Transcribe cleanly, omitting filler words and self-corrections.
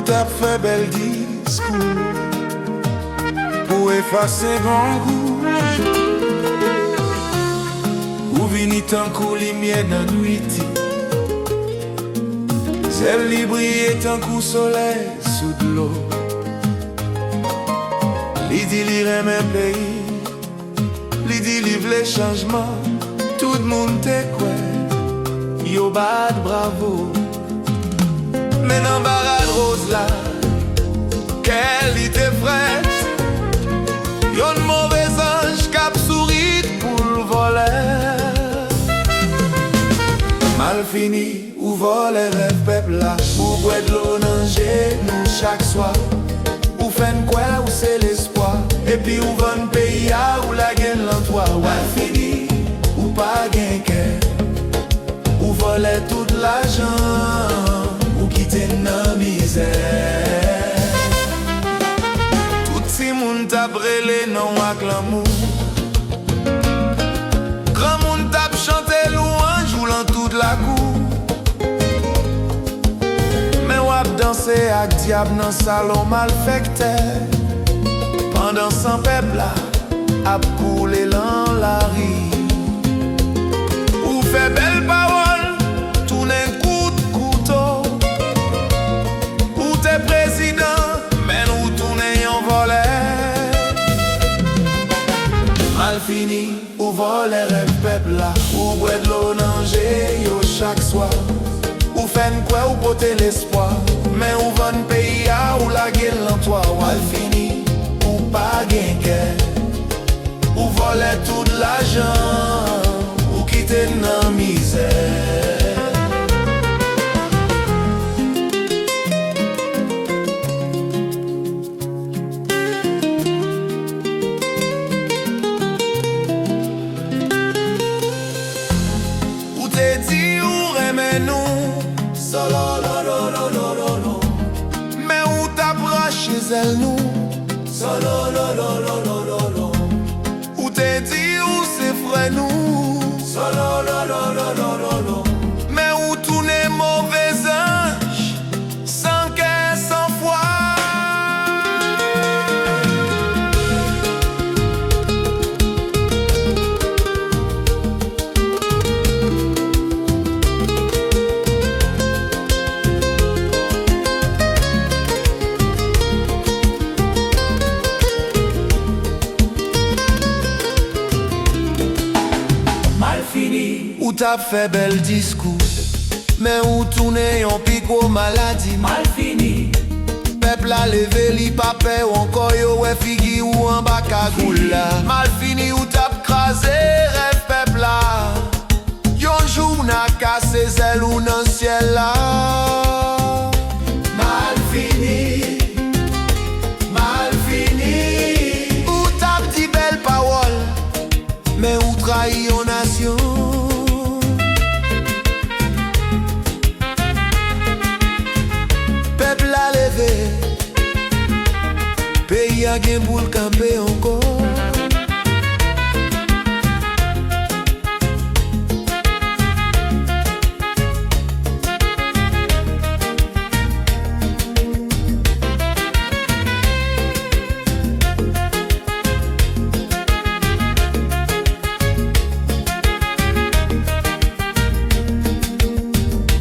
t'a fait bel discours pour effacer bon goût. Ou vini tant coup lumière dans nuit. Zèle li brille tant coup soleil sous de l'eau. Li dit li remet pays, li dit li vle changement. Tout le monde te quoi, yo bad bravo. Mais dans barade rose là, qu'elle était frette. Yon mauvais ange cap sourit pour le voler. Mal fini, ou voler rêve peuple là. Ou boire de l'eau dans nous chaque soir. Ou fait quoi, ou c'est l'espoir. Et puis ou vend pays à ou la gaine l'entour. Mal fini, ou pas gain cœur. Ou voler tout l'argent. Ou quitter dans misère. Tout si moun t'a brûlé non ak l'amour. Grand moun t'a chanté louange joulant toute la cour. Mais wap danser ak diable dans salon mal fecté. Pendant son peuple là a coulé dans la rue. Ou fait belle parole, tourne coup de couteau. Ou t'es président, mais nous tourne en volet. Mal fini, ou voler rêve peuple là. Ou boire de l'eau nanger yo chaque soir. Ou fait quoi ou porter l'espoir. Mais ou vend pays à ou la gueule l'entour. Mal fini, ou pas gain cœur. Ou voler tout l'argent. Ou quitter dans misère. Ou te dit ou remet nous. Solo lo lo lo lo lo lo. Mais ou t'approche chez elle nous. Solo lo lo lo lo lo lo. Ou te dit ou c'est frère nous. Solo lo lo lo lo lo lo. Mais ou tourne mauvais ange. Sans cœur, sans foi. Ou t'as fait bel discours. Mais ou tourne yon pico maladie. Mal fini, Peuple a levé li pape ou encore yo ouais figi ou en bas cagoula. Mal fini ou t'as crasé rêve peuple là. Yon jour n'a cassé zèle ou dans ciel là. mal fini, mal fini. Ou t'as dit belle parole. Mais ou trahi yon nation. Peuple a levé, pays a gen boule camper encore.